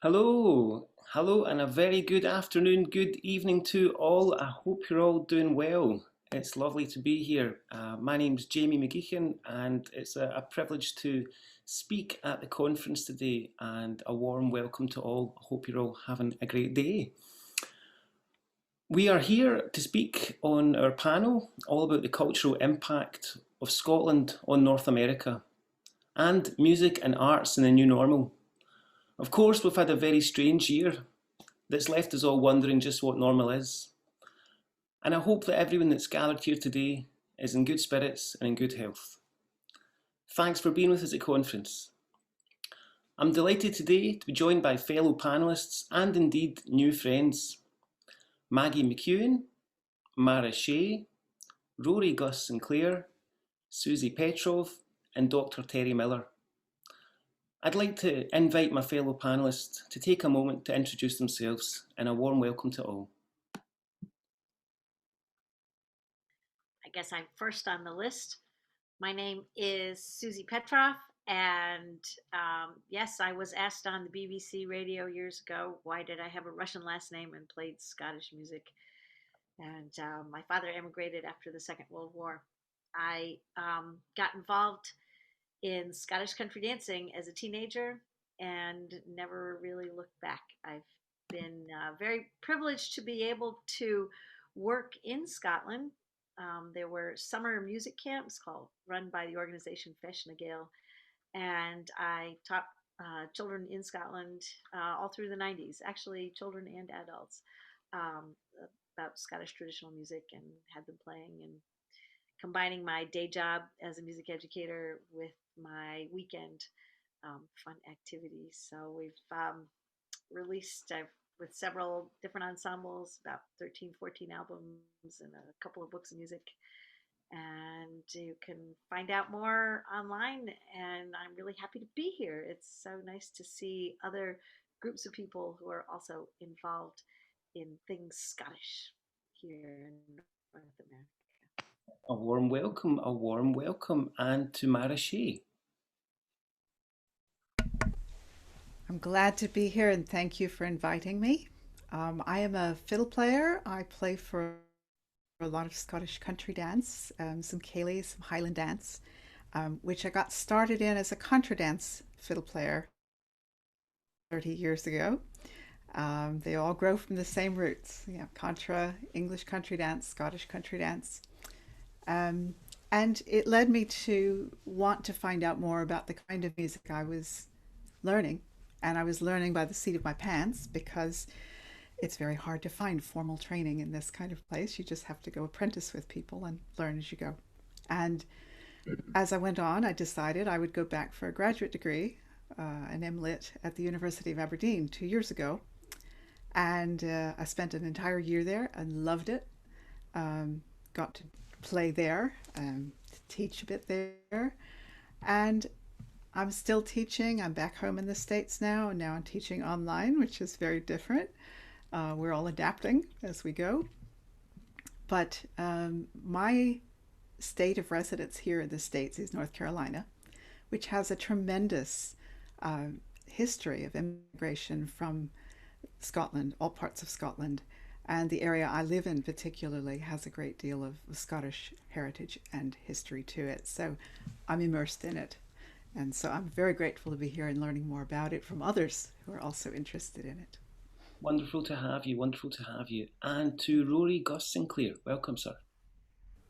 Hello, and a very good afternoon, good evening to all. I hope you're all doing well. It's lovely to be here. My name's Jamie McGeechan, and it's a privilege to speak at the conference today. And a warm welcome to all. I hope you're all having a great day. We are here to speak on our panel all about the cultural impact of Scotland on North America and music and arts in the new normal. Of course, we've had a very strange year that's left us all wondering just what normal is. And I hope that everyone that's gathered here today is in good spirits and in good health. Thanks for being with us at the conference. I'm delighted today to be joined by fellow panellists and indeed new friends. Maggie McEwan, Shea, Rory Sinclair, Susie Petrov, and Dr. Terry Miller. I'd like to invite my fellow panellists to take a moment to introduce themselves, and a warm welcome to all. I guess I'm first on the list. My name is Susie Petrov, and yes, I was asked on the BBC radio years ago why did I have a Russian last name and played Scottish music. And my father emigrated after the Second World War. I got involved in Scottish country dancing as a teenager and never really looked back. I've been very privileged to be able to work in Scotland. There were summer music camps run by the organization Feis na Gael, and I taught children in Scotland all through the 90s, actually children and adults, um, about Scottish traditional music and had them playing and combining my day job as a music educator with my weekend fun activities. So we've released with several different ensembles, about 13, 14 albums and a couple of books of music. And you can find out more online. And I'm really happy to be here. It's so nice to see other groups of people who are also involved in things Scottish here in North America. A warm welcome, and to Mara Shea. I'm glad to be here and thank you for inviting me. I am a fiddle player. I play for a lot of Scottish country dance, some Ceilidh, some Highland dance, which I got started in as a contra dance fiddle player 30 years ago. They all grow from the same roots, contra, English country dance, Scottish country dance. Um, and it led me to want to find out more about the kind of music I was learning. And I was learning by the seat of my pants because it's very hard to find formal training in this kind of place. You just have to go apprentice with people and learn as you go. And as I went on, I decided I would go back for a graduate degree, an MLit at the University of Aberdeen 2 years ago. And I spent an entire year there and loved it. Got to play there, to teach a bit there. And I'm still teaching. I'm back home in the States now, and now I'm teaching online, which is very different. We're all adapting as we go. But my state of residence here in the States is North Carolina, which has a tremendous history of immigration from Scotland, all parts of Scotland. And the area I live in particularly has a great deal of Scottish heritage and history to it. So I'm immersed in it. And so I'm very grateful to be here and learning more about it from others who are also interested in it. Wonderful to have you. And to Rory Sinclair, welcome, sir.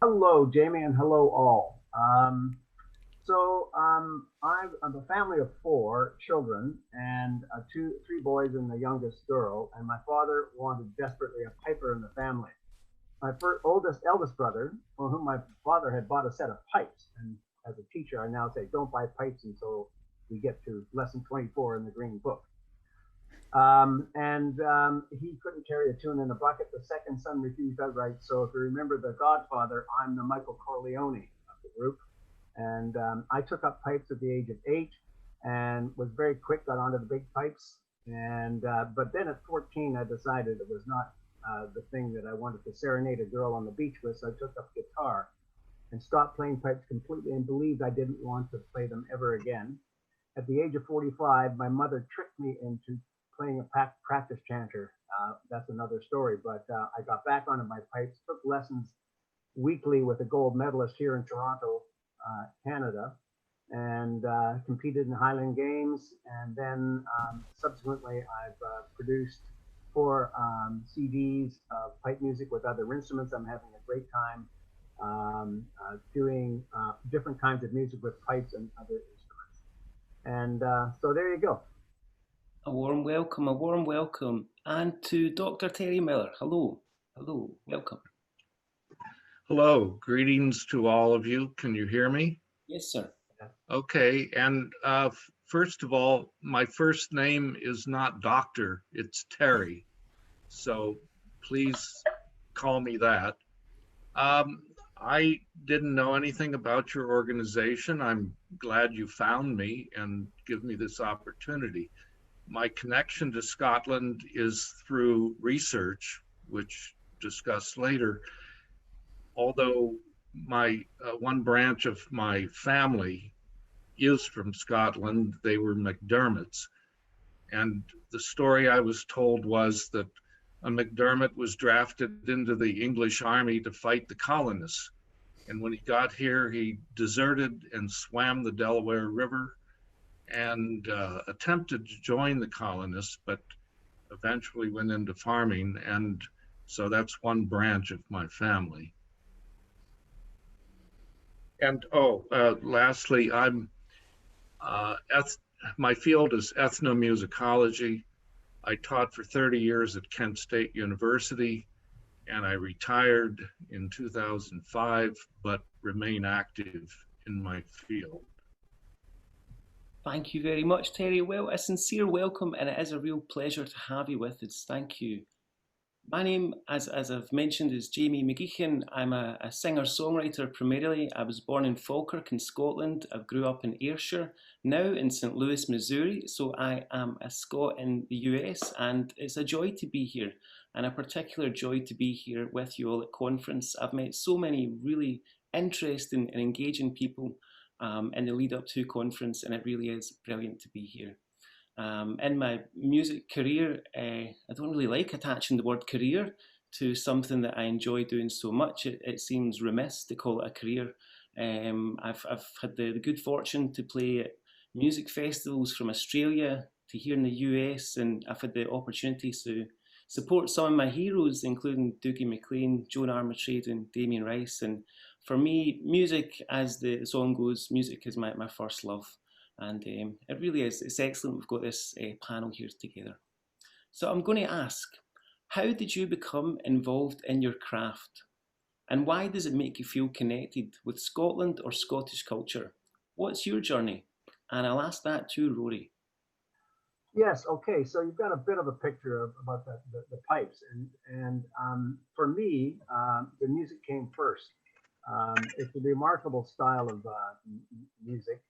Hello, Jamie, and hello all. I'm a family of four children and three boys and the youngest girl. And my father wanted desperately a piper in the family. My eldest brother, for whom my father had bought a set of pipes, and as a teacher, I now say don't buy pipes until we get to lesson 24 in the Green Book. He couldn't carry a tune in a bucket. The second son refused outright. So if you remember The Godfather, I'm the Michael Corleone of the group. And I took up pipes at the age of 8 and was very quick, got onto the big pipes. But then at 14, I decided it was not the thing that I wanted to serenade a girl on the beach with. So I took up guitar and stopped playing pipes completely and believed I didn't want to play them ever again. At the age of 45, my mother tricked me into playing a practice chanter. That's another story. But I got back onto my pipes, took lessons weekly with a gold medalist here in Toronto, Canada, and competed in Highland Games. And then subsequently, I've produced 4 CDs of pipe music with other instruments. I'm having a great time doing different kinds of music with pipes and other instruments. And so there you go. A warm welcome, a warm welcome. And to Dr. Terry Miller. Hello, hello, welcome. Hello, greetings to all of you. Can you hear me? Yes, sir. Okay, and first of all, my first name is not Doctor, it's Terry. So please call me that. I didn't know anything about your organization. I'm glad you found me and give me this opportunity. My connection to Scotland is through research, which discussed later. Although my one branch of my family is from Scotland, they were McDermotts. And the story I was told was that a McDermott was drafted into the English army to fight the colonists. And when he got here, he deserted and swam the Delaware River and attempted to join the colonists, but eventually went into farming. And so that's one branch of my family. And lastly, my field is ethnomusicology. I taught for 30 years at Kent State University, and I retired in 2005, but remain active in my field. Thank you very much, Terry. Well, a sincere welcome, and it is a real pleasure to have you with us. Thank you. My name, as I've mentioned, is Jamie McGeechan. I'm a singer-songwriter primarily. I was born in Falkirk in Scotland. I grew up in Ayrshire, now in St. Louis, Missouri. So I am a Scot in the US, and it's a joy to be here, and a particular joy to be here with you all at conference. I've met so many really interesting and engaging people in the lead up to conference, and it really is brilliant to be here. In my music career, I don't really like attaching the word career to something that I enjoy doing so much. It seems remiss to call it a career. I've had the good fortune to play at music festivals from Australia to here in the US, and I've had the opportunity to support some of my heroes, including Dougie MacLean, Joan Armatrading, and Damien Rice. And for me, music, as the song goes, music is my first love. And it really is, it's excellent we've got this panel here together. So I'm going to ask, how did you become involved in your craft? And why does it make you feel connected with Scotland or Scottish culture? What's your journey? And I'll ask that to Rory. Yes, okay, so you've got a bit of a picture about the pipes. And for me, the music came first. It's a remarkable style of music.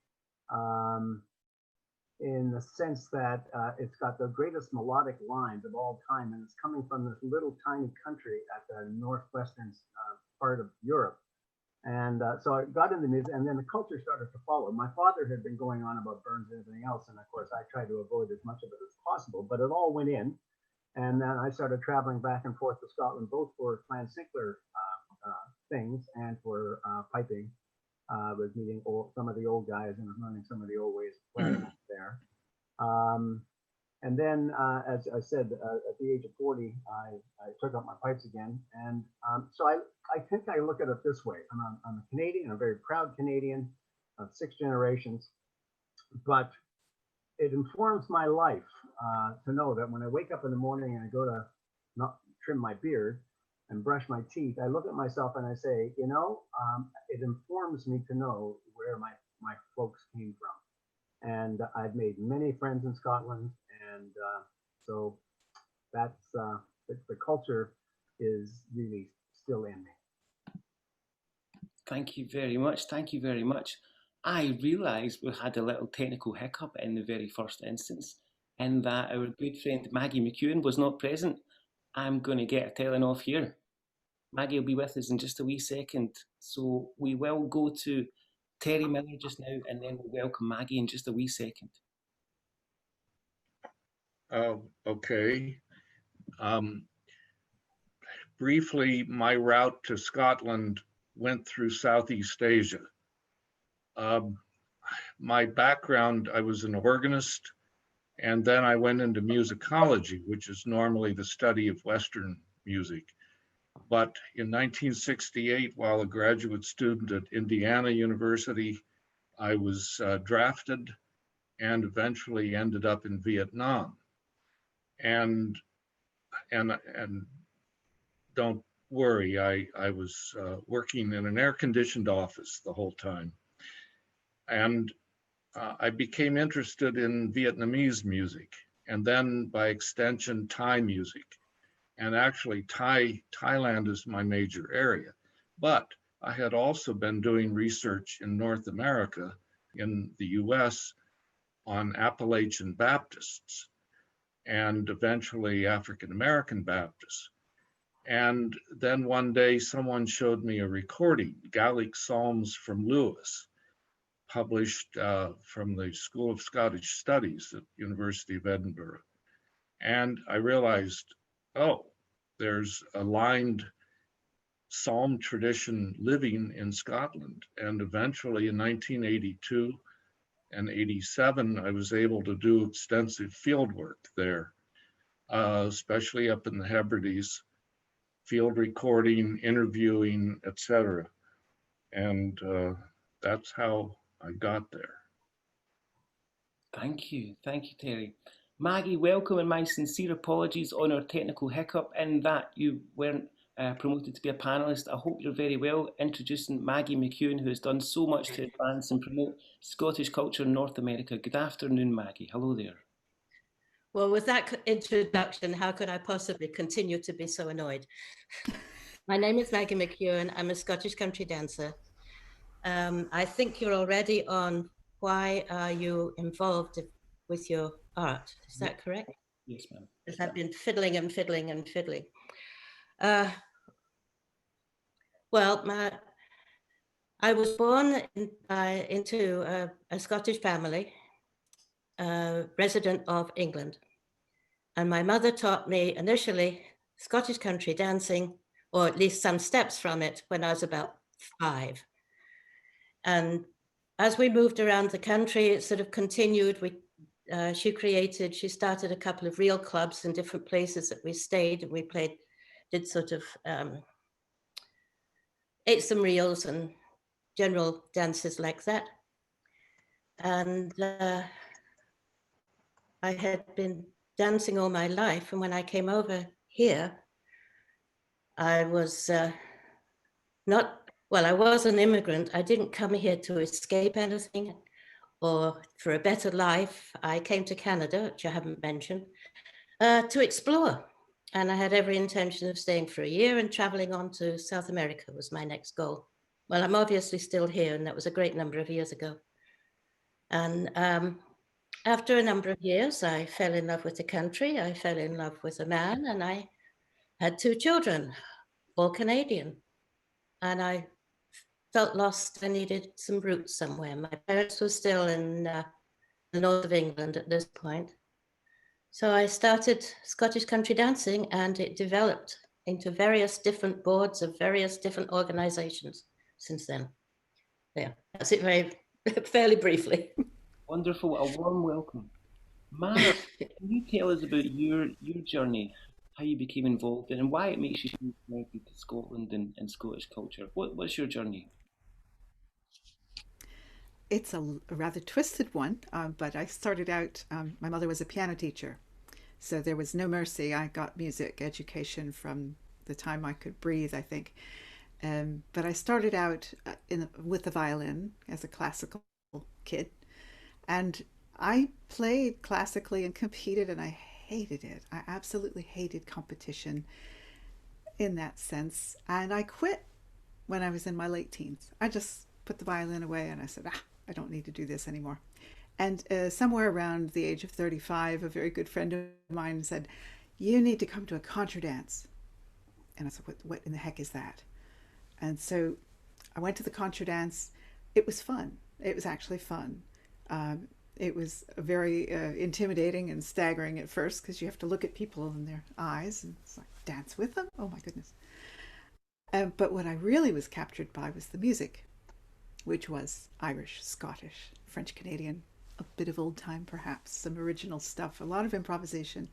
In the sense that it's got the greatest melodic lines of all time, and it's coming from this little tiny country at the northwestern part of Europe. And so I got into music, and then the culture started to follow. My father had been going on about Burns and everything else, and of course I tried to avoid as much of it as possible, but it all went in. And then I started traveling back and forth to Scotland, both for Clan Sinclair things and for piping. I was meeting some of the old guys and learning some of the old ways of playing there. And then, as I said, at the age of 40, I took up my pipes again. And so I think I look at it this way. I'm a Canadian, I'm a very proud Canadian of 6 generations, but it informs my life to know that when I wake up in the morning and I go to not trim my beard and brush my teeth, I look at myself and I say, you know, it informs me to know where my folks came from. And I've made many friends in Scotland, and so that's the culture is really still in me. Thank you very much. Thank you very much. I realised we had a little technical hiccup in the very first instance, in that our good friend Maggie McEwan was not present. I'm going to get a telling off here. Maggie will be with us in just a wee second. So we will go to Terry Miller just now, and then we'll welcome Maggie in just a wee second. Okay. Um, Briefly, my route to Scotland went through Southeast Asia. Um, my background, I was an organist, and then I went into musicology, which is normally the study of Western music. But in 1968, while a graduate student at Indiana University, I was drafted and eventually ended up in Vietnam. And and don't worry, I was working in an air-conditioned office the whole time. And I became interested in Vietnamese music, and then by extension, Thai music. And actually, Thailand is my major area. But I had also been doing research in North America, in the US, on Appalachian Baptists and eventually African American Baptists. And then one day, someone showed me a recording, Gaelic Psalms from Lewis, published from the School of Scottish Studies at University of Edinburgh. And I realized, oh, there's a lined psalm tradition living in Scotland. And eventually in 1982 and 87, I was able to do extensive field work there, especially up in the Hebrides, field recording, interviewing, etc. And that's how I got there. Thank you, Terry. Maggie, welcome, and my sincere apologies on our technical hiccup in that you weren't promoted to be a panelist. I hope you're very well. Introducing Maggie McEwan, who has done so much to advance and promote Scottish culture in North America. Good afternoon, Maggie. Hello there. Well, with that introduction, how could I possibly continue to be so annoyed? My name is Maggie McEwan. I'm a Scottish country dancer. I think you're already on why are you involved with your art. Is that correct? Yes, ma'am. Because I've been fiddling and fiddling and fiddling. I was born into a Scottish family, resident of England. And my mother taught me initially Scottish country dancing, or at least some steps from it, when I was about 5. And as we moved around the country, it sort of continued. She started a couple of real clubs in different places that we stayed, and we did sort of, ate some reels and general dances like that. And I had been dancing all my life. And when I came over here, I was I was an immigrant. I didn't come here to escape anything or for a better life. I came to Canada, which I haven't mentioned, to explore. And I had every intention of staying for a year and traveling on to South America was my next goal. Well, I'm obviously still here, and that was a great number of years ago. And after a number of years, I fell in love with the country. I fell in love with a man, and I had 2 children, all Canadian. And I felt lost. I needed some roots somewhere. My parents were still in the north of England at this point. So I started Scottish country dancing, and it developed into various different boards of various different organizations since then. Yeah, that's it fairly briefly. Wonderful, a warm welcome. Mara, can you tell us about your journey, how you became involved in, and why it makes you feel connected to Scotland and Scottish culture? What's your journey? It's a rather twisted one, but I started out, my mother was a piano teacher, so there was no mercy. I got music education from the time I could breathe, I think. But I started out with the violin as a classical kid, and I played classically and competed, and I hated it. I absolutely hated competition in that sense, and I quit when I was in my late teens. I just put the violin away, and I said, I don't need to do this anymore. And somewhere around the age of 35, a very good friend of mine said, you need to come to a contra dance. And I said, what in the heck is that? And so I went to the contra dance. It was fun. It was actually fun. It was very intimidating and staggering at first because you have to look at people in their eyes and it's like, dance with them? Oh my goodness. But what I really was captured by was the music, which was Irish, Scottish, French Canadian, a bit of old time perhaps, some original stuff, a lot of improvisation.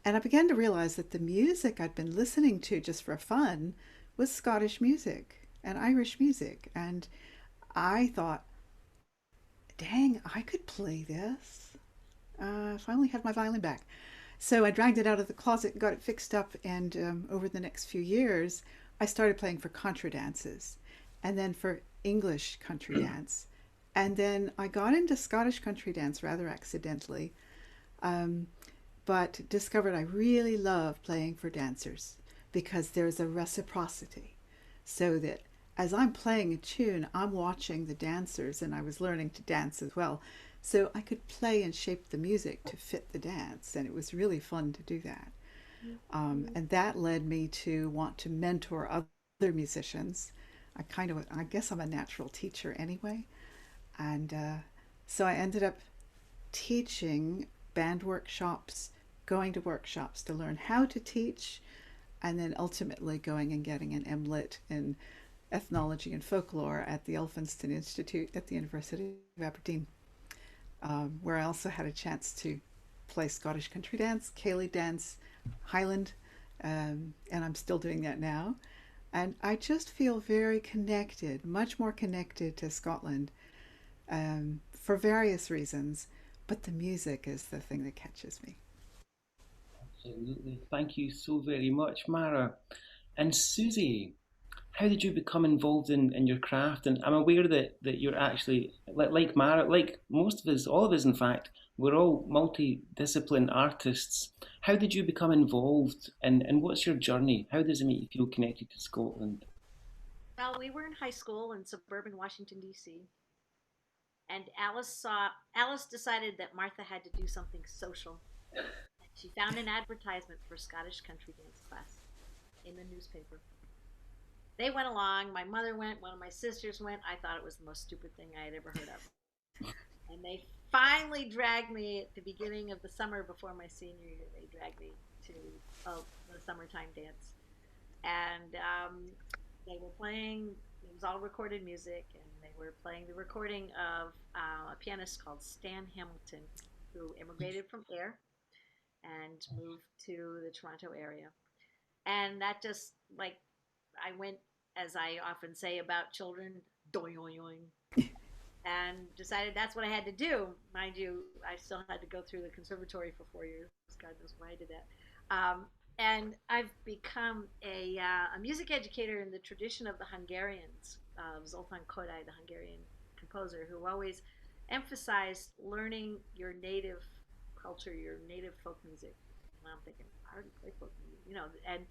And I began to realize that the music I'd been listening to just for fun was Scottish music and Irish music. And I thought, dang, I could play this if I only had my violin back. So I dragged it out of the closet, got it fixed up, and over the next few years, I started playing for contra dances and then for English country dance. And then I got into Scottish country dance rather accidentally, um, but discovered I really love playing for dancers because there's a reciprocity. So that as I'm playing a tune, I'm watching the dancers and I was learning to dance as well. So I could play and shape the music to fit the dance, and it was really fun to do that. And that led me to want to mentor other musicians. I guess I'm a natural teacher anyway. And so I ended up teaching band workshops, going to workshops to learn how to teach, and then ultimately going and getting an MLit in ethnology and folklore at the Elphinston Institute at the University of Aberdeen, where I also had a chance to play Scottish country dance, Ceilidh dance, Highland, and I'm still doing that now. And I just feel very connected, much more connected to Scotland for various reasons, but the music is the thing that catches me. Absolutely. Thank you so very much, Mara. And Susie, how did you become involved in your craft? And I'm aware that you're actually, like Mara, like most of us, all of us in fact, we're all multi-discipline artists. How did you become involved and what's your journey? How does it make you feel connected to Scotland? Well, we were in high school in suburban Washington, D.C., and Alice decided that Martha had to do something social. She found an advertisement for a Scottish country dance class in the newspaper. They went along. My mother went. One of my sisters went. I thought it was the most stupid thing I had ever heard of. And they finally dragged me at the beginning of the summer before my senior year. They dragged me to the summertime dance, and they were playing. It was all recorded music, and they were playing the recording of a pianist called Stan Hamilton, who immigrated from Ayr and moved to the Toronto area. And that just like I went, as I often say about children, doing, and decided that's what I had to do. Mind you, I still had to go through the conservatory for 4 years. God knows why I did that. And I've become a music educator in the tradition of the Hungarians, Zoltán Kodály, the Hungarian composer, who always emphasized learning your native culture, your native folk music. And I'm thinking, I already play folk music, and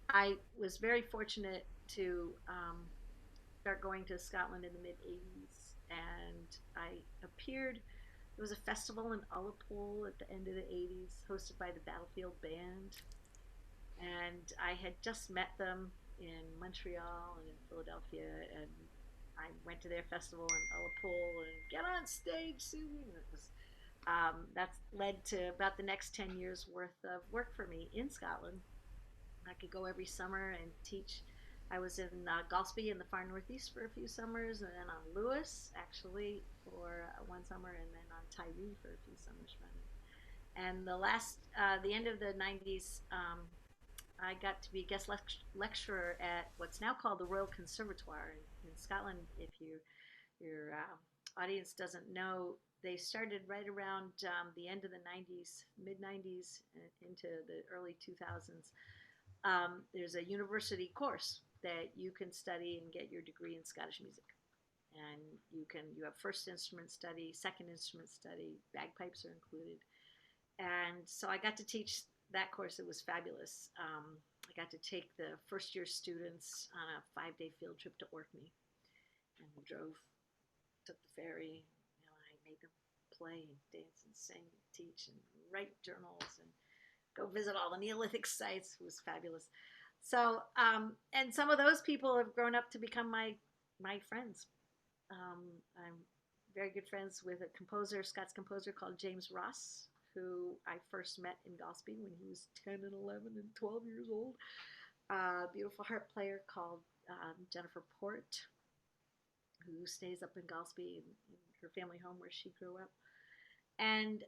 I was very fortunate to start going to Scotland in the mid 80s, and I appeared. There was a festival in Ullapool at the end of the 80s, hosted by the Battlefield Band, and I had just met them in Montreal and in Philadelphia, and I went to their festival in Ullapool and get on stage, Susie. And it was that's led to about the next 10 years worth of work for me in Scotland. I could go every summer and teach. I was in Galsby in the far northeast for a few summers, and then on Lewis actually for one summer, and then on Tyree for a few summers running. And the end of the 90s, I got to be a guest lecturer at what's now called the Royal Conservatoire in Scotland. If your audience doesn't know, they started right around the end of the 90s, mid 90s, into the early 2000s. There's a university course that you can study and get your degree in Scottish music. And you have first instrument study, second instrument study, bagpipes are included. And so I got to teach that course. It was fabulous. I got to take the first year students on a 5-day field trip to Orkney, and we took the ferry. I made them play and dance and sing and teach and write journals and go visit all the Neolithic sites. It was fabulous. So, and some of those people have grown up to become my friends. I'm very good friends with a composer, Scots composer called James Ross, who I first met in Gillespie when he was 10 and 11 and 12 years old. Beautiful harp player called Jennifer Port, who stays up in Gillespie in her family home where she grew up. And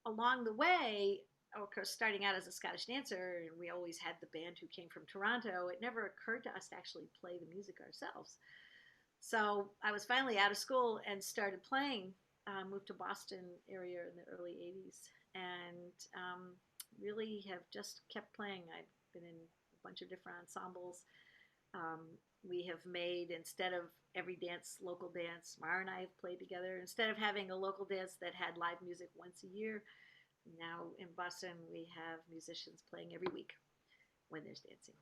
along the way, of course, starting out as a Scottish dancer, and we always had the band who came from Toronto, it never occurred to us to actually play the music ourselves. So I was finally out of school and started playing. Moved to Boston area in the early 80s and really have just kept playing. I've been in a bunch of different ensembles. We have made, instead of every dance, local dance, Mara and I have played together. Instead of having a local dance that had live music once a year, now in Boston we have musicians playing every week when there's dancing.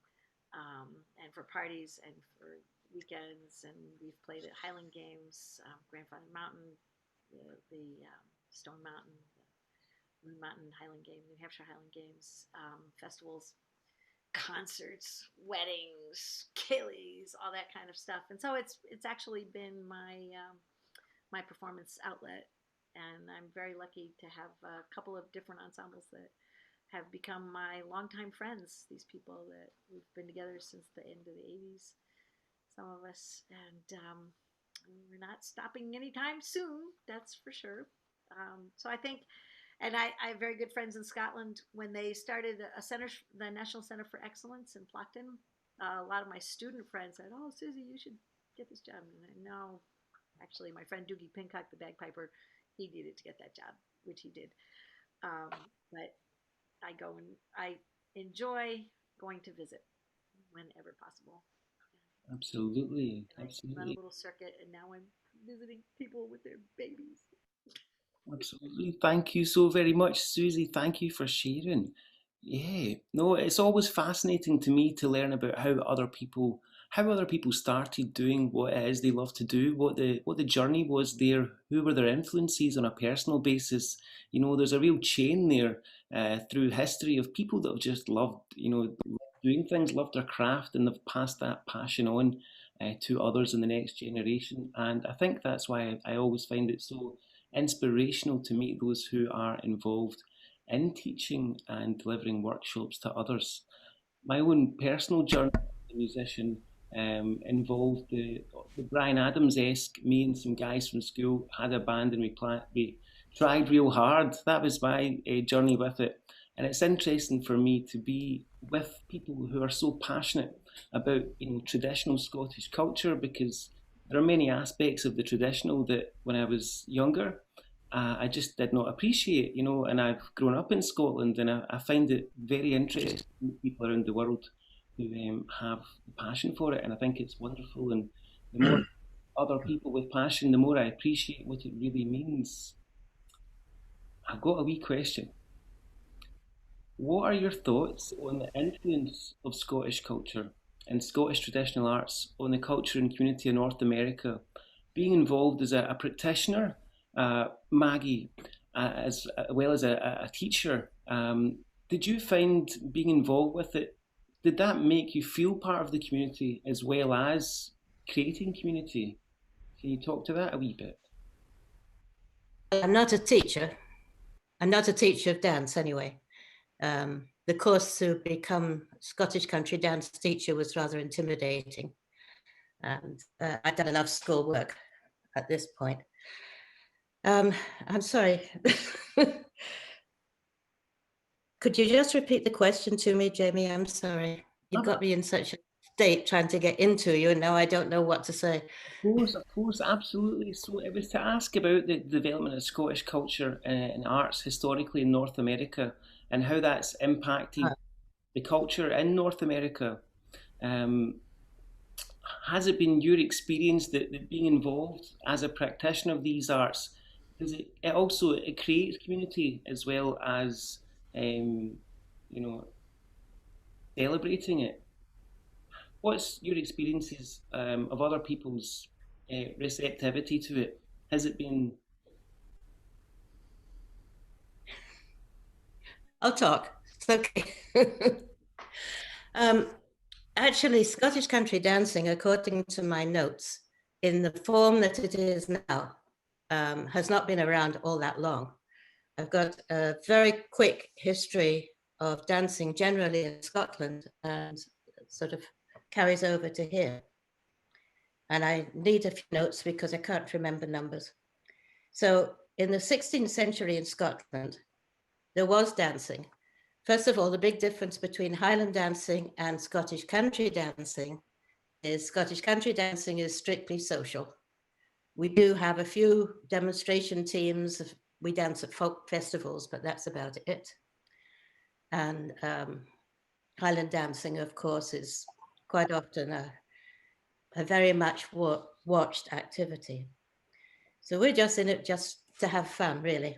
And for parties and for weekends, and we've played at Highland Games, Grandfather Mountain, the Stone Mountain, the Moon Mountain Highland Games, New Hampshire Highland Games, festivals, concerts, weddings, Kayleys, all that kind of stuff. And so it's actually been my performance outlet, and I'm very lucky to have a couple of different ensembles that have become my longtime friends. These people that we've been together since the end of the 80s, some of us, and we're not stopping anytime soon, that's for sure. So I think, and I have very good friends in Scotland. When they started a center, the National Center for Excellence in Plockton, a lot of my student friends said, "Oh, Susie, you should get this job." And I know, actually, my friend Doogie Pincock, the bagpiper, he needed to get that job, which he did. But I go and I enjoy going to visit whenever possible. Absolutely, and absolutely. I run a little circuit, and now I'm visiting people with their babies. Absolutely. Thank you so very much, Susie. Thank you for sharing. Yeah, no, it's always fascinating to me to learn about how other people started doing what it is they love to do, what the journey was there, who were their influences on a personal basis. You know, there's a real chain there through history of people that have just loved, doing things, loved their craft, and they've passed that passion on to others in the next generation. And I think that's why I always find it so inspirational to meet those who are involved in teaching and delivering workshops to others. My own personal journey as a musician involved the Brian Adams-esque. Me and some guys from school had a band, and we tried real hard. That was my journey with it. And it's interesting for me to be with people who are so passionate about traditional Scottish culture, because there are many aspects of the traditional that when I was younger, I just did not appreciate, and I've grown up in Scotland, and I find it very interesting to meet people around the world who have the passion for it, and I think it's wonderful. And the more other people with passion, the more I appreciate what it really means. I've got a wee question. What are your thoughts on the influence of Scottish culture and Scottish traditional arts on the culture and community in North America? Being involved as a practitioner, Maggie, as well as a teacher, did you find being involved with it, did that make you feel part of the community as well as creating community? Can you talk to that a wee bit? I'm not a teacher. I'm not a teacher of dance anyway. The course to become Scottish country dance teacher was rather intimidating. And I'd done enough schoolwork at this point. I'm sorry. Could you just repeat the question to me, Jamie? I'm sorry. You've got me in such a state trying to get into you, and now I don't know what to say. Of course, absolutely. So it was to ask about the development of Scottish culture and arts historically in North America, and how that's impacted the culture in North America. Has it been your experience that being involved as a practitioner of these arts, does it creates community as well as celebrating it? What's your experiences of other people's receptivity to it? Has it been? I'll talk. It's okay. Actually, Scottish country dancing, according to my notes, in the form that it is now, has not been around all that long. I've got a very quick history of dancing generally in Scotland, and sort of carries over to here. And I need a few notes because I can't remember numbers. So in the 16th century in Scotland, there was dancing. First of all, the big difference between Highland dancing and Scottish country dancing is Scottish country dancing is strictly social. We do have a few demonstration teams. We dance at folk festivals, but that's about it. And Highland dancing, of course, is quite often a very much watched activity. So we're just in it just to have fun, really.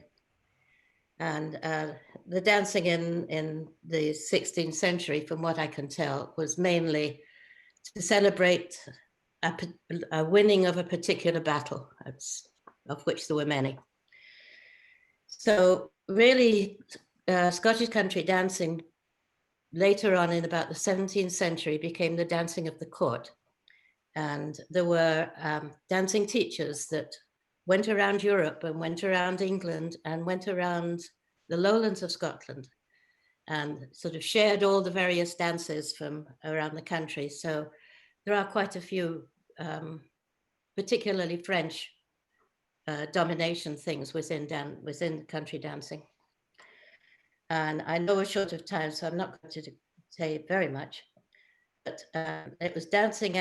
And the dancing in the 16th century, from what I can tell, was mainly to celebrate a winning of a particular battle, of which there were many. So really, Scottish country dancing later on in about the 17th century became the dancing of the court. And there were dancing teachers that went around Europe and went around England and went around the lowlands of Scotland and sort of shared all the various dances from around the country. So there are quite a few, particularly French domination things within country dancing. And I know we're short of time, so I'm not going to say very much. But it was dancing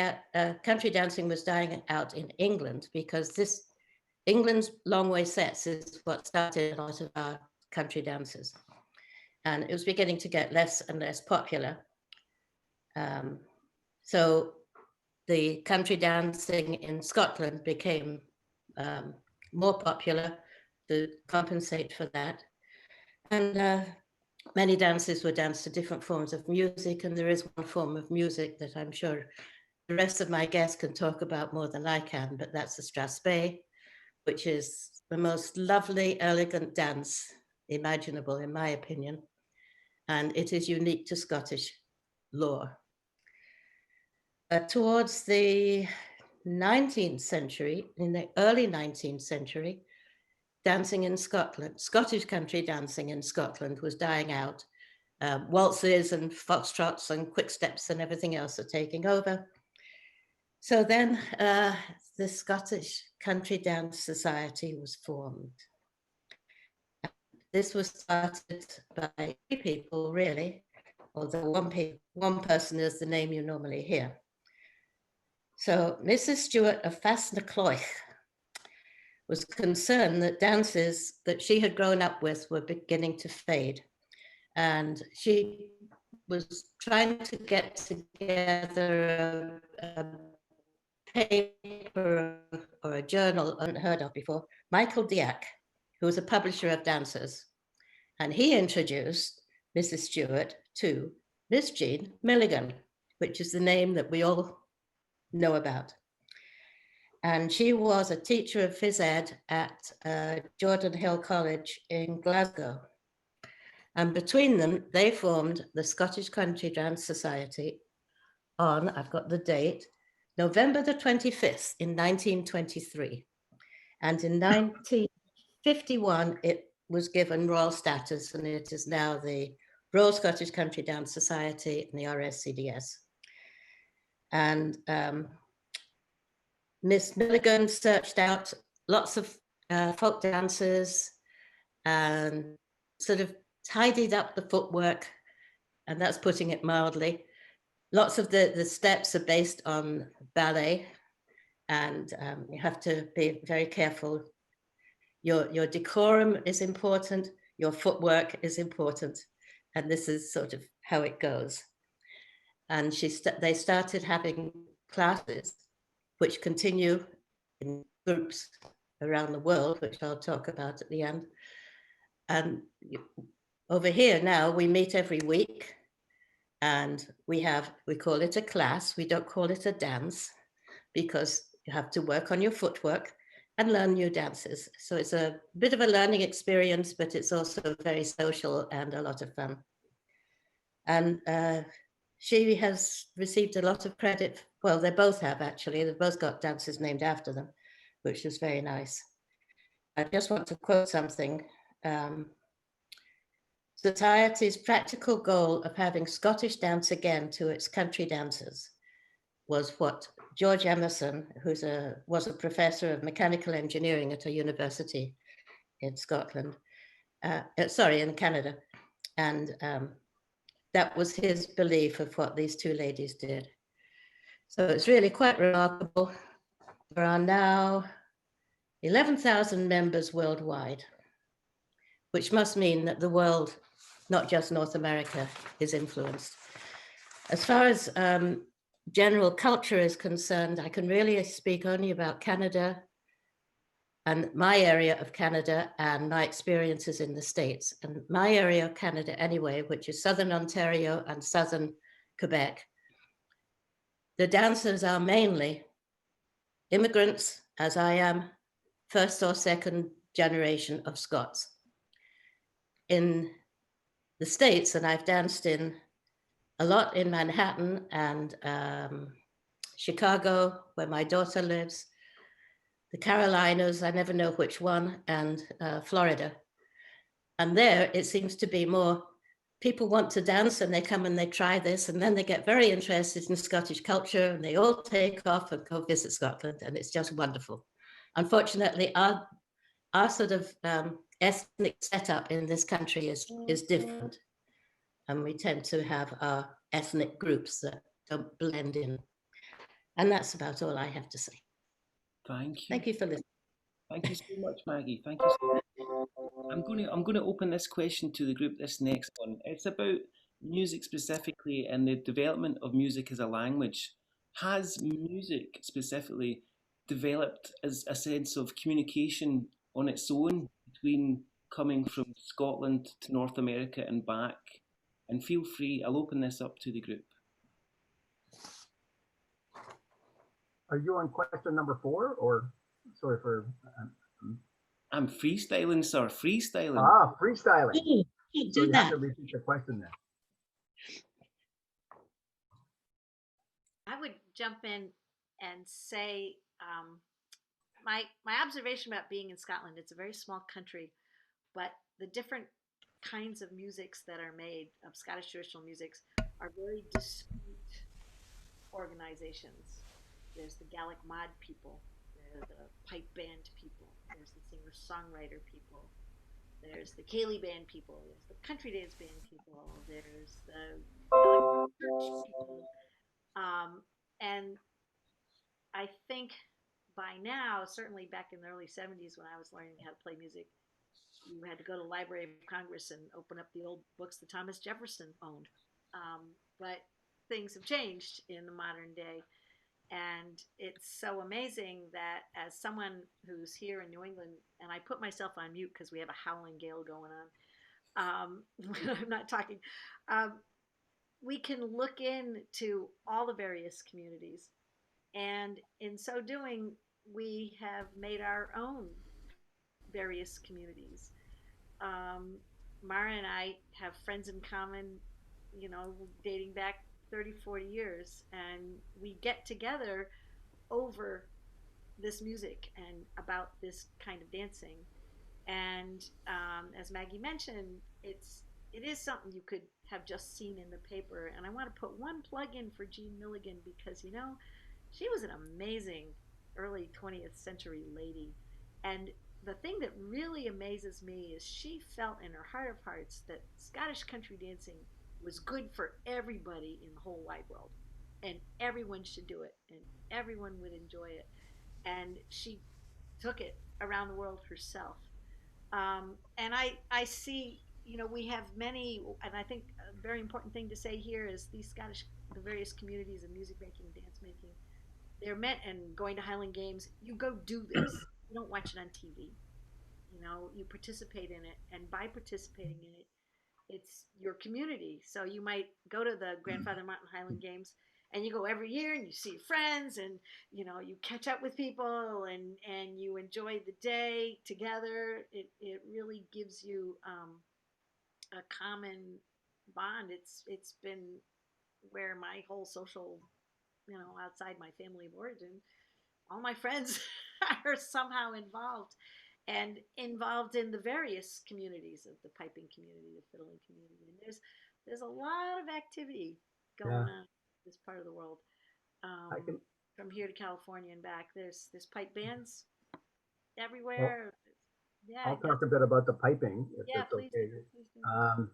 country dancing was dying out in England because England's long way sets is what started a lot of our country dances. And it was beginning to get less and less popular. So the country dancing in Scotland became more popular to compensate for that. And many dances were danced to different forms of music, and there is one form of music that I'm sure the rest of my guests can talk about more than I can, but that's the strathspey, which is the most lovely, elegant dance imaginable, in my opinion, and it is unique to Scottish lore. Towards the 19th century, in the early 19th century, dancing in Scotland, Scottish country dancing in Scotland was dying out. Waltzes and foxtrots and quick steps and everything else are taking over. So then the Scottish Country Dance Society was formed. This was started by 3 people, really, although one person is the name you normally hear. So Mrs. Stewart of Fastnacloich was concerned that dances that she had grown up with were beginning to fade. And she was trying to get together a paper or a journal unheard of before, Michael Diak, who was a publisher of dancers. And he introduced Mrs. Stewart to Miss Jean Milligan, which is the name that we all know about. And she was a teacher of phys ed at Jordan Hill College in Glasgow. And between them, they formed the Scottish Country Dance Society on, I've got the date, November the 25th in 1923. And in 1951, it was given royal status, and it is now the Royal Scottish Country Dance Society and the RSCDS. And Miss Milligan searched out lots of folk dances and sort of tidied up the footwork, and that's putting it mildly. Lots of the steps are based on ballet, and you have to be very careful. Your decorum is important, your footwork is important, and this is sort of how it goes. And they started having classes which continue in groups around the world, which I'll talk about at the end. And over here now, we meet every week, and we call it a class. We don't call it a dance, because you have to work on your footwork and learn new dances. So it's a bit of a learning experience, but it's also very social and a lot of fun. And she has received a lot of credit Well, they both have actually. They've both got dances named after them, which is very nice. I just want to quote something. Society's practical goal of having Scottish dance again to its country dances was what George Emerson, was a professor of mechanical engineering at a university in Scotland, in Canada. And that was his belief of what these two ladies did. So it's really quite remarkable. There are now 11,000 members worldwide, which must mean that the world, not just North America, is influenced. As far as general culture is concerned, I can really speak only about Canada and my area of Canada and my experiences in the States. And my area of Canada anyway, which is Southern Ontario and Southern Quebec, the dancers are mainly immigrants, as I am, first or second generation of Scots. In the States, and I've danced in a lot in Manhattan and Chicago, where my daughter lives, the Carolinas, I never know which one, and Florida. And there it seems to be more people want to dance and they come and they try this, and then they get very interested in Scottish culture and they all take off and go visit Scotland, and it's just wonderful. Unfortunately, our sort of ethnic setup in this country is different. And we tend to have our ethnic groups that don't blend in. And that's about all I have to say. Thank you. Thank you for listening. Thank you so much, Maggie. Thank you so much. I'm going to open this question to the group, this next one. It's about music specifically and the development of music as a language. Has music specifically developed as a sense of communication on its own between coming from Scotland to North America and back? And feel free, I'll open this up to the group. Are you on question number 4 or sorry for? I'm freestyling, sir. Freestyling. Ah, freestyling. Do you that. have to repeat the question then. I would jump in and say my observation about being in Scotland, it's a very small country, but the different kinds of musics that are made, of Scottish traditional musics, are very discrete organizations. There's the Gaelic Mod people, there's the pipe band people, there's the singer-songwriter people, there's the Cayley band people, there's the country dance band people, there's the Gaelic church people. And I think by now, certainly back in the early 70s when I was learning how to play music, you had to go to the Library of Congress and open up the old books that Thomas Jefferson owned. But things have changed in the modern day. And it's so amazing that as someone who's here in New England, and I put myself on mute because we have a howling gale going on when I'm not talking, we can look into all the various communities. And in so doing, we have made our own various communities. Mara and I have friends in common, dating back 30, 40 years, and we get together over this music and about this kind of dancing. And as Maggie mentioned, it is something you could have just seen in the paper. And I want to put one plug in for Jean Milligan because, she was an amazing early 20th century lady. And the thing that really amazes me is she felt in her heart of hearts that Scottish country dancing was good for everybody in the whole wide world. And everyone should do it. And everyone would enjoy it. And she took it around the world herself. And I see, we have many, and I think a very important thing to say here is the various communities of music making, dance making, they're meant, and going to Highland Games, you go do this. You don't watch it on TV. You participate in it. And by participating in it, it's your community. So you might go to the Grandfather Mountain Highland Games and you go every year and you see friends and, you catch up with people and you enjoy the day together. It really gives you a common bond. It's been where my whole social outside my family of origin, all my friends are somehow involved and involved in the various communities of the piping community, the fiddling community. And there's a lot of activity going Yeah, on in this part of the world. I can. From here to California and back, there's pipe bands Well, everywhere. Yeah, I'll talk a bit about the piping, if yeah, it's please do, okay. please do.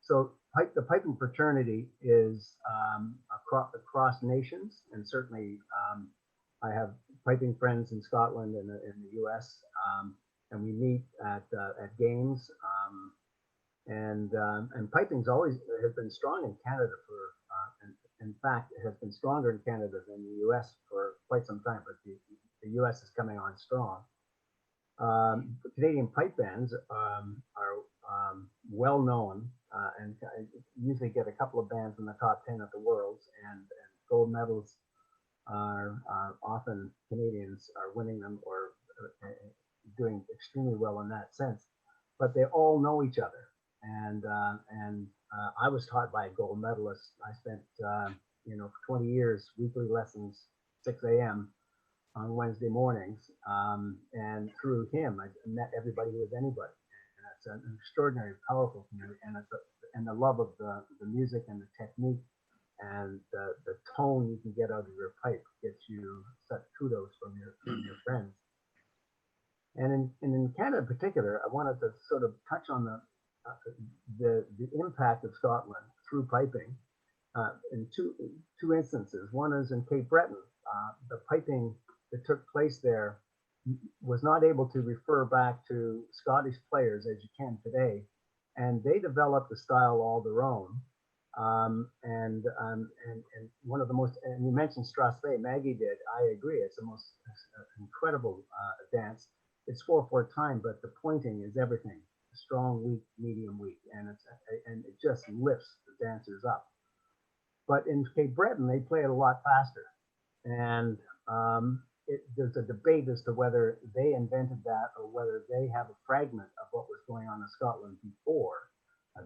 So the piping fraternity is across nations, and certainly I have piping friends in Scotland and in the U.S. And we meet at games. And piping's always has been strong in Canada and in fact, it has been stronger in Canada than the U.S. for quite some time. But the U.S. is coming on strong. Canadian pipe bands are well known and usually get a couple of bands in the top 10 at the Worlds, and gold medals are often Canadians are winning them or doing extremely well in that sense. But they all know each other, and I was taught by a gold medalist. I spent for 20 years weekly lessons, 6 a.m. on Wednesday mornings, and through him, I met everybody who was anybody, and it's an extraordinary, powerful community, and the love of the music and the technique and the tone you can get out of your pipe gets you such kudos from your friends. And in Canada in particular, I wanted to sort of touch on the impact of Scotland through piping in two instances. One is in Cape Breton. The piping that took place there was not able to refer back to Scottish players as you can today, and they developed a style all their own. And one of the most, and you mentioned Strasbourg, Maggie did. I agree. It's the most incredible dance. It's 4/4 time, but the pointing is everything. Strong, weak, medium, weak, and it just lifts the dancers up. But in Cape Breton, they play it a lot faster, and there's a debate as to whether they invented that or whether they have a fragment of what was going on in Scotland before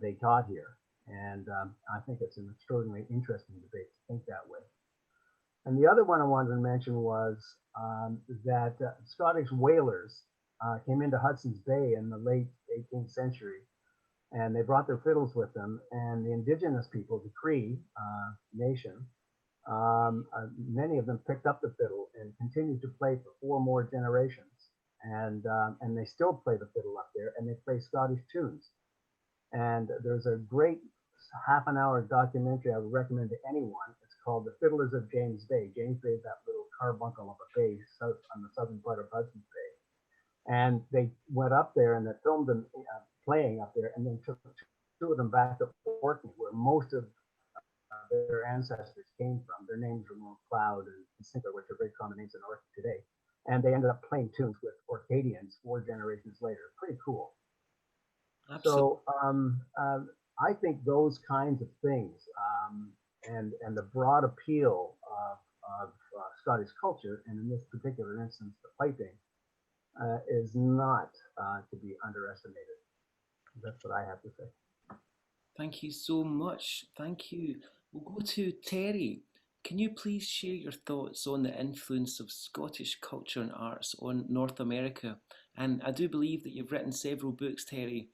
they got here. And I think it's an extraordinarily interesting debate to think that way. And the other one I wanted to mention was that Scottish whalers came into Hudson's Bay in the late 18th century, and they brought their fiddles with them. And the indigenous people, the Cree nation, many of them picked up the fiddle and continued to play for 4 more generations. And they still play the fiddle up there, and they play Scottish tunes. And there's a great half-an-hour documentary I would recommend to anyone. It's called The Fiddlers of James Bay. James Bay is that little carbuncle of a bay on the southern part of Hudson's Bay. And they went up there and they filmed them playing up there, and then took 2 of them back to Orkney, where most of their ancestors came from. Their names were McLeod and Sinclair, which are very common names in Orkney today. And they ended up playing tunes with Orcadians 4 generations later. Pretty cool. Absolutely. So I think those kinds of things and the broad appeal of Scottish culture, and in this particular instance, the piping, is not to be underestimated. That's what I have to say. Thank you so much. Thank you. We'll go to Terry. Can you please share your thoughts on the influence of Scottish culture and arts on North America? And I do believe that you've written several books, Terry,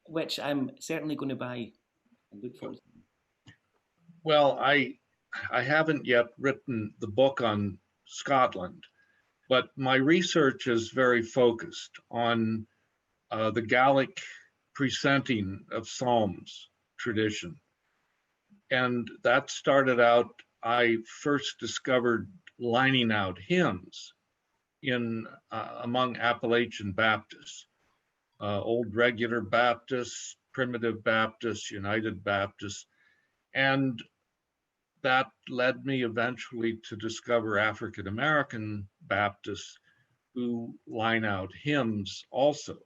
which I'm certainly going to buy and look forward to. Well, I haven't yet written the book on Scotland, but my research is very focused on the Gaelic presenting of psalms tradition. And that started out, I first discovered lining out hymns among Appalachian Baptists, Old Regular Baptists, Primitive Baptists, United Baptists, and that led me eventually to discover African American Baptists who line out hymns also.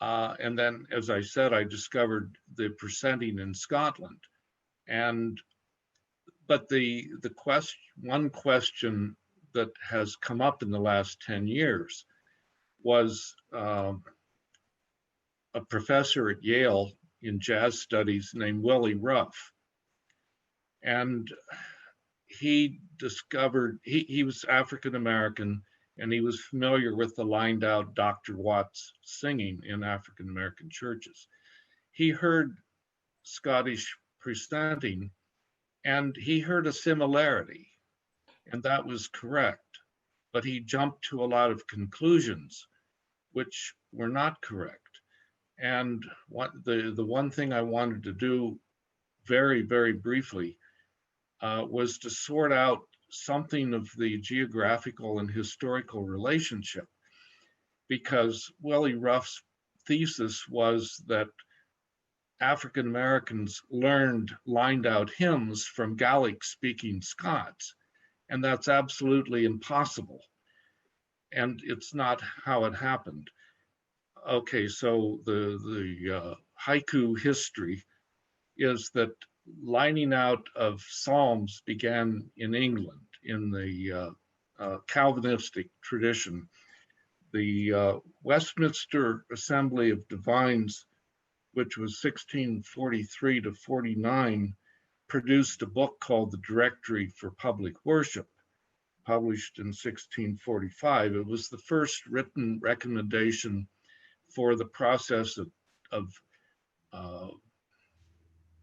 And then, as I said, I discovered the presenting in Scotland. But one question that has come up in the last 10 years was a professor at Yale in jazz studies named Willie Ruff. And he discovered, he was African American, and he was familiar with the lined out Dr. Watts singing in African American churches. He heard Scottish presenting, and he heard a similarity, and that was correct. But he jumped to a lot of conclusions which were not correct. And the one thing I wanted to do very, very briefly was to sort out something of the geographical and historical relationship, because Willie Ruff's thesis was that African Americans learned lined out hymns from Gaelic speaking Scots, and that's absolutely impossible. And it's not how it happened. Okay, so the haiku history is that lining out of Psalms began in England in the Calvinistic tradition. The Westminster Assembly of Divines, which was 1643 to 49, produced a book called the Directory for Public Worship, published in 1645. It was the first written recommendation for the process of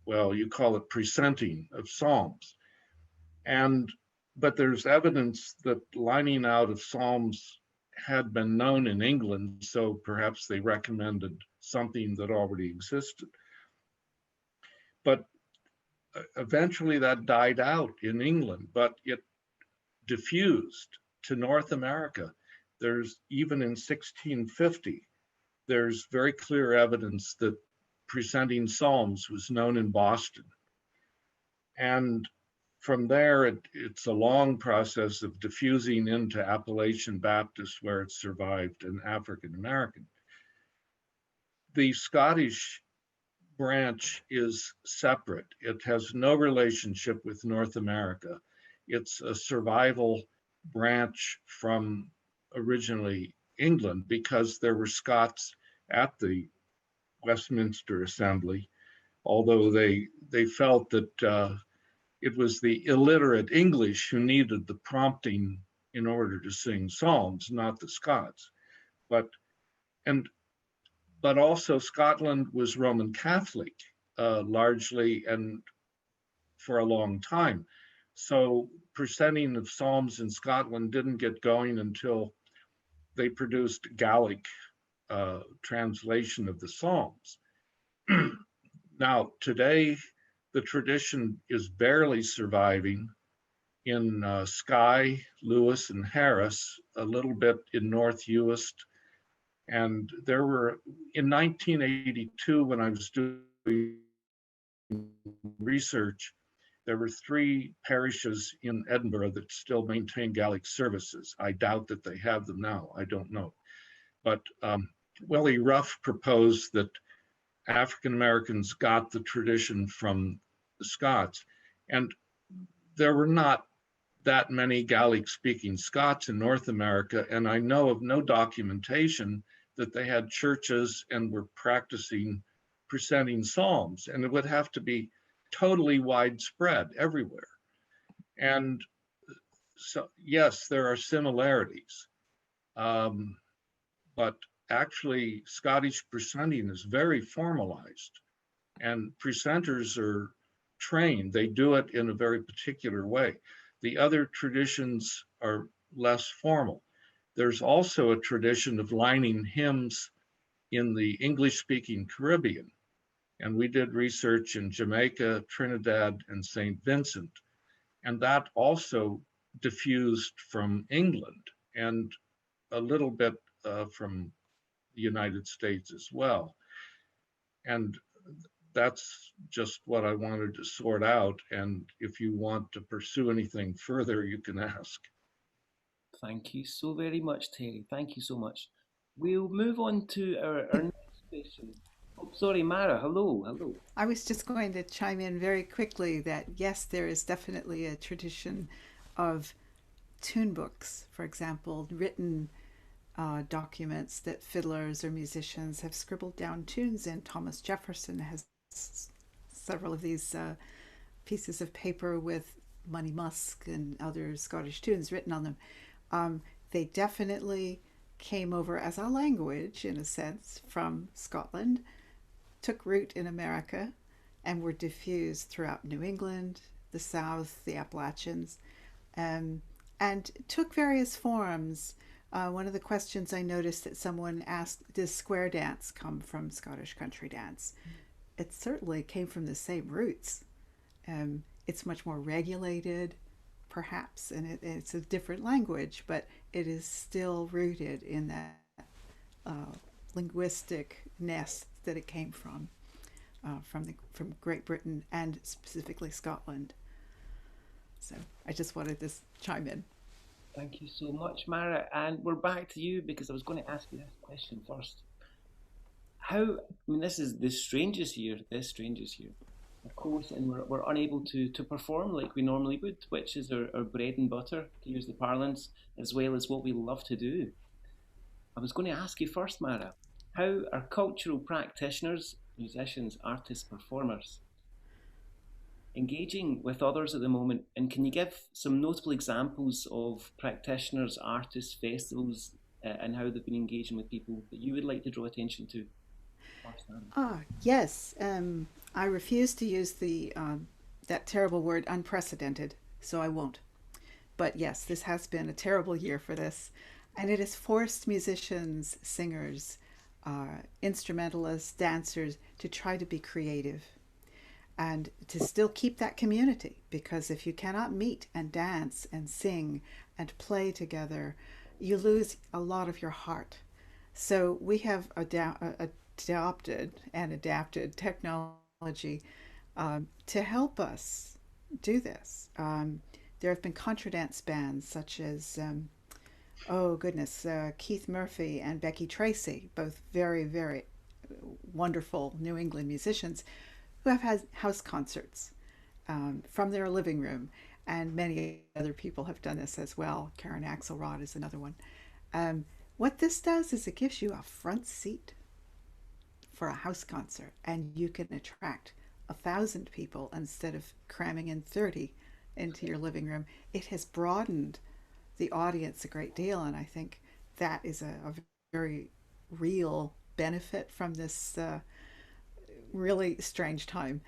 well, you call it presenting of Psalms. But there's evidence that lining out of Psalms had been known in England, so perhaps they recommended something that already existed. But eventually that died out in England, but it diffused to North America. There's, even in 1650, there's very clear evidence that presenting Psalms was known in Boston. And from there, it's a long process of diffusing into Appalachian Baptist, where it survived, and African American. The Scottish branch is separate. It has no relationship with North America. It's a survival branch from originally England, because there were Scots at the Westminster Assembly, although they felt that it was the illiterate English who needed the prompting in order to sing psalms, not the Scots. But also Scotland was Roman Catholic largely, and for a long time. So presenting of psalms in Scotland didn't get going until they produced Gaelic translation of the Psalms. Now, today, the tradition is barely surviving in Skye, Lewis, and Harris, a little bit in North Uist. And there were, in 1982, when I was doing research, there were 3 parishes in Edinburgh that still maintain Gaelic services. I doubt that they have them now, I don't know. But Willie Ruff proposed that African Americans got the tradition from the Scots, and there were not that many Gaelic speaking Scots in North America, and I know of no documentation that they had churches and were practicing presenting psalms, and it would have to be totally widespread everywhere. And so, yes, there are similarities, but actually Scottish presenting is very formalized, and presenters are trained. They do it in a very particular way. The other traditions are less formal. There's also a tradition of lining hymns in the English-speaking Caribbean. And we did research in Jamaica, Trinidad, and St. Vincent. And that also diffused from England and a little bit from the United States as well. And that's just what I wanted to sort out. And if you want to pursue anything further, you can ask. Thank you so very much, Terry. Thank you so much. We'll move on to our next question. Oh, sorry, Mara. Hello, hello. I was just going to chime in very quickly that yes, there is definitely a tradition of tune books, for example, written documents that fiddlers or musicians have scribbled down tunes in. Thomas Jefferson has several of these pieces of paper with Money Musk and other Scottish tunes written on them. They definitely came over as a language, in a sense, from Scotland, took root in America, and were diffused throughout New England, the South, the Appalachians, and took various forms. One of the questions I noticed that someone asked, does square dance come from Scottish country dance? It certainly came from the same roots. It's much more regulated, perhaps, and it's a different language, but it is still rooted in that linguistic nest that it came from Great Britain and specifically Scotland. So I just wanted to chime in. Thank you so much, Mara. And we're back to you because I was going to ask you this question first. This is the strangest year, of course, and we're unable to perform like we normally would, which is our bread and butter, to use the parlance, as well as what we love to do. I was going to ask you first, Mara, how are cultural practitioners, musicians, artists, performers engaging with others at the moment? And can you give some notable examples of practitioners, artists, festivals, and how they've been engaging with people that you would like to draw attention to? Yes. I refuse to use the that terrible word unprecedented, so I won't. But yes, this has been a terrible year for this, and it has forced musicians, singers, instrumentalists, dancers to try to be creative and to still keep that community. Because if you cannot meet and dance and sing and play together, you lose a lot of your heart. So we have adopted and adapted technology to help us do this. There have been contra dance bands such as, oh goodness, Keith Murphy and Becky Tracy, both very, very wonderful New England musicians who have had house concerts from their living room. And many other people have done this as well. Karen Axelrod is another one. What this does is it gives you a front seat for a house concert, and you can attract 1,000 people instead of cramming in 30 into your living room. It has broadened the audience a great deal, and I think that is a very real benefit from this really strange time.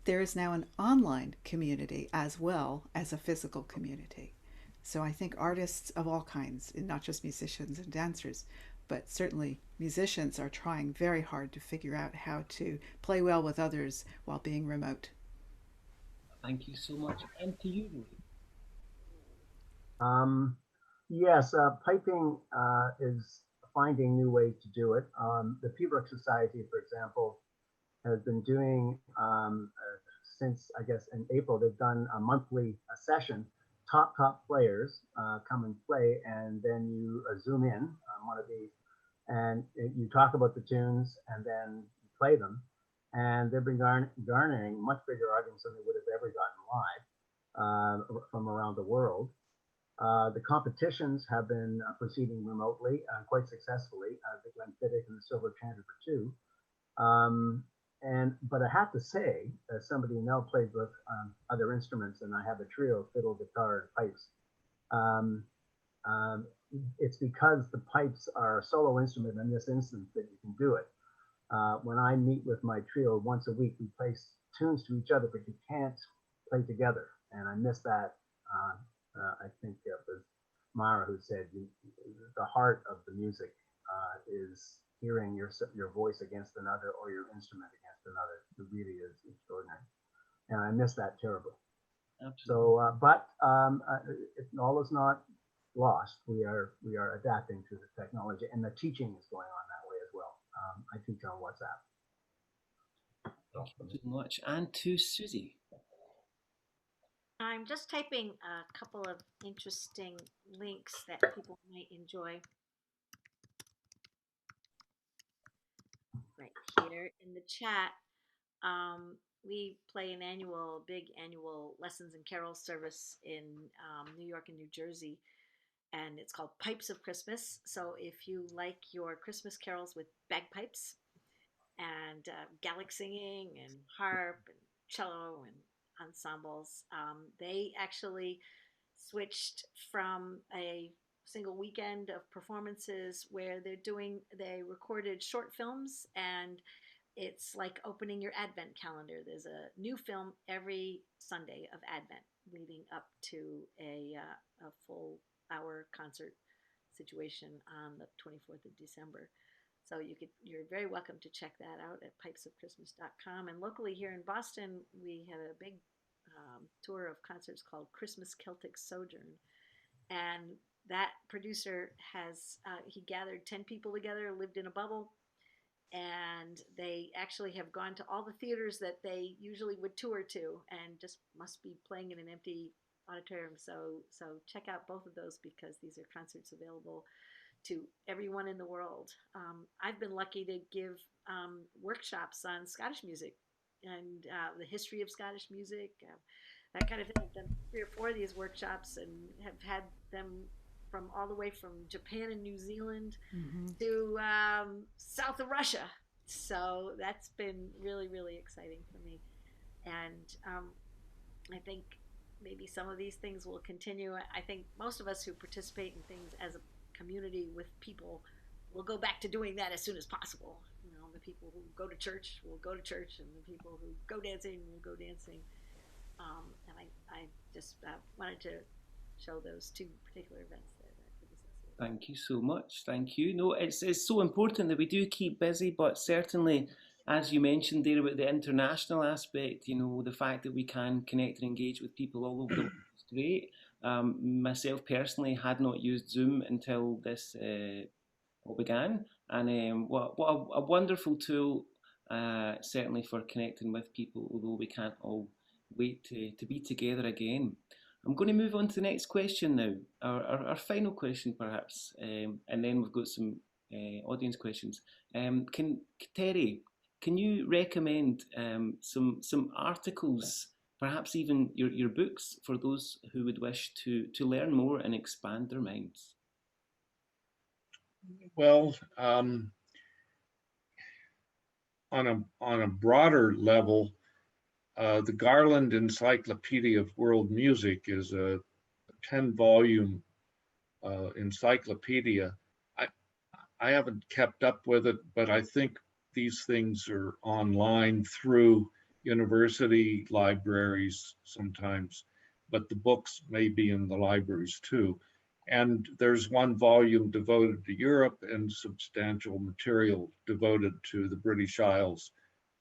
There is now an online community as well as a physical community. So I think artists of all kinds, and not just musicians and dancers, but certainly musicians, are trying very hard to figure out how to play well with others while being remote. Thank you so much. And to you, Rory. Yes, piping is finding new ways to do it. The Pembroke Society, for example, has been doing since, I guess, in April, they've done a monthly session. Top players come and play, and then you zoom in on one of these, and you talk about the tunes, and then you play them. And they've been garnering much bigger audience than they would have ever gotten live from around the world. The competitions have been proceeding remotely quite successfully. The Glenfiddich and the Silver Chanter for Two. But I have to say, as somebody who now plays with other instruments, and I have a trio: fiddle, guitar, and pipes. It's because the pipes are a solo instrument in this instance that you can do it. When I meet with my trio once a week, we play tunes to each other, but you can't play together, and I miss that. I think it was Mara who said the heart of the music is hearing your voice against another or your instrument against another. It really is extraordinary, and I miss that terribly. Absolutely. So, but all is not lost. We are adapting to the technology, and the teaching is going on that way as well. I teach on WhatsApp. Thank you so much. And to Susie. I'm just typing a couple of interesting links that people might enjoy right here in the chat. We play an big annual lessons and carols service in New York and New Jersey, and it's called Pipes of Christmas. So if you like your Christmas carols with bagpipes and Gallic singing and harp and cello and ensembles. They actually switched from a single weekend of performances where they recorded short films, and it's like opening your Advent calendar. There's a new film every Sunday of Advent leading up to a full hour concert situation on the 24th of December. So you're very welcome to check that out at pipesofchristmas.com. And locally here in Boston, we had a big tour of concerts called Christmas Celtic Sojourn. And that producer he gathered 10 people together, lived in a bubble, and they actually have gone to all the theaters that they usually would tour to, and just must be playing in an empty auditorium. So check out both of those, because these are concerts available to everyone in the world. I've been lucky to give workshops on Scottish music and the history of Scottish music, that kind of thing. I've done 3 or 4 of these workshops and have had them from all the way from Japan and New Zealand to south of Russia. So that's been really, really exciting for me. And I think maybe some of these things will continue. I think most of us who participate in things as a community with people will go back to doing that as soon as possible. You know, the people who go to church will go to church, and the people who go dancing will go dancing. And I just wanted to show those 2 particular events there. Thank you so much. Thank you. No, it's so important that we do keep busy, but certainly, as you mentioned there about the international aspect, you know, the fact that we can connect and engage with people all over the world is great. Myself personally had not used Zoom until this all began, and what a wonderful tool, certainly for connecting with people, although we can't all wait to be together again. I'm going to move on to the next question now, our final question perhaps, and then we've got some audience questions. Terry, can you recommend some articles, perhaps even your books, for those who would wish to learn more and expand their minds? Well, on a broader level, the Garland Encyclopedia of World Music is a 10-volume encyclopedia. I haven't kept up with it, but I think these things are online through university libraries sometimes, but the books may be in the libraries too. And there's 1 volume devoted to Europe and substantial material devoted to the British Isles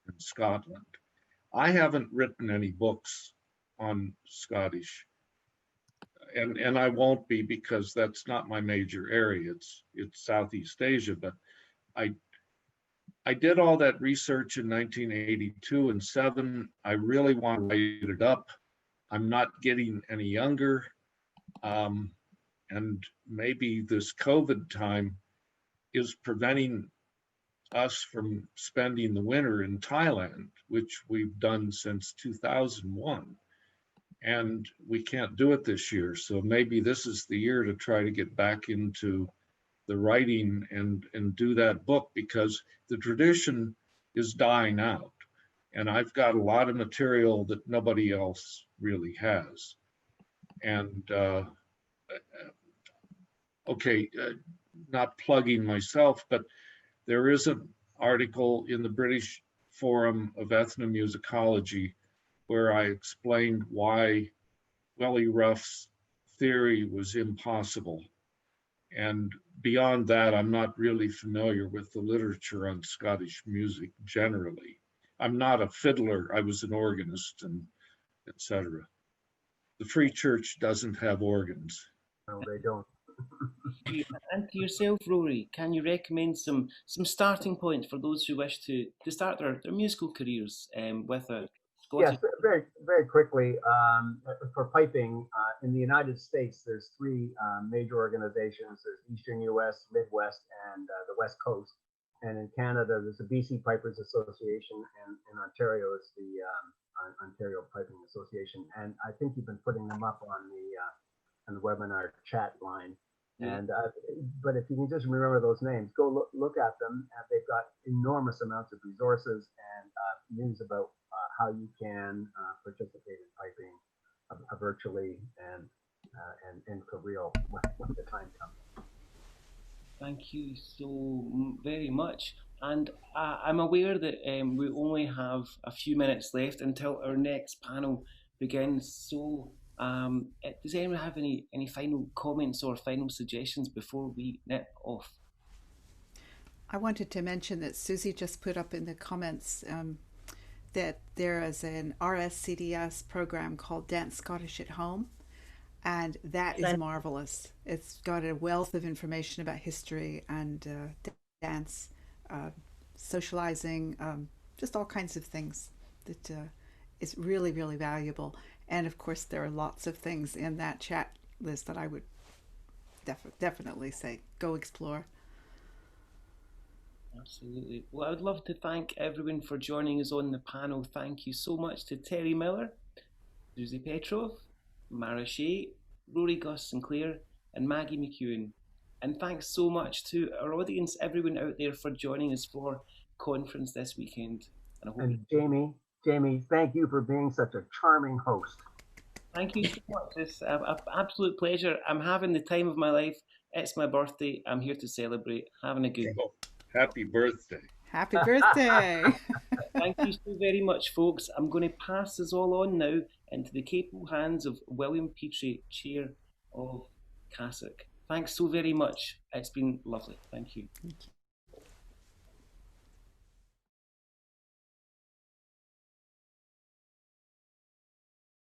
and Scotland. I haven't written any books on Scottish, and I won't be, because that's not my major area. It's Southeast Asia, but I did all that research in 1982 and 7. I really want to write it up. I'm not getting any younger, and maybe this COVID time is preventing us from spending the winter in Thailand, which we've done since 2001. And we can't do it this year. So maybe this is the year to try to get back into the writing and do that book, because the tradition is dying out. And I've got a lot of material that nobody else really has. And not plugging myself, but there is an article in the British Forum of Ethnomusicology where I explained why Willie Ruff's theory was impossible. And beyond that, I'm not really familiar with the literature on Scottish music generally. I'm not a fiddler, I was an organist, and etc. The Free Church doesn't have organs. No, they don't. And to yourself, Rory, can you recommend some starting points for those who wish to start their musical careers with a Scottish? Yes, very, very quickly. For piping, in the United States, there's 3 major organizations. There's Eastern US, Midwest, and the West Coast. And in Canada, there's the BC Pipers Association, and in Ontario, it's the Ontario Piping Association. And I think you've been putting them up on the webinar chat line. Yeah. And but if you can just remember those names, go look at them. And they've got enormous amounts of resources and news about how you can participate in piping virtually and for real when the time comes. Thank you so very much. And I'm aware that we only have a few minutes left until our next panel begins. So, does anyone have any final comments or final suggestions before we nip off? I wanted to mention that Susie just put up in the comments that there is an RSCDS program called Dance Scottish at Home, and that is marvelous. It's got a wealth of information about history and dance, socializing, just all kinds of things that is really, really valuable. And of course, there are lots of things in that chat list that I would definitely say go explore. Absolutely. Well, I would love to thank everyone for joining us on the panel. Thank you so much to Terry Miller, Susie Petrov, Mara Shea, Rory Gus Sinclair, and Maggie McEwan. And thanks so much to our audience, everyone out there, for joining us for conference this weekend. And Jamie, thank you for being such a charming host. Thank you so much. It's an absolute pleasure. I'm having the time of my life. It's my birthday. I'm here to celebrate. Having a good day. Happy birthday. Happy birthday. Thank you so very much, folks. I'm going to pass this all on now into the capable hands of William Petrie, Chair of CASIC. Thanks so very much. It's been lovely. Thank you. Thank you.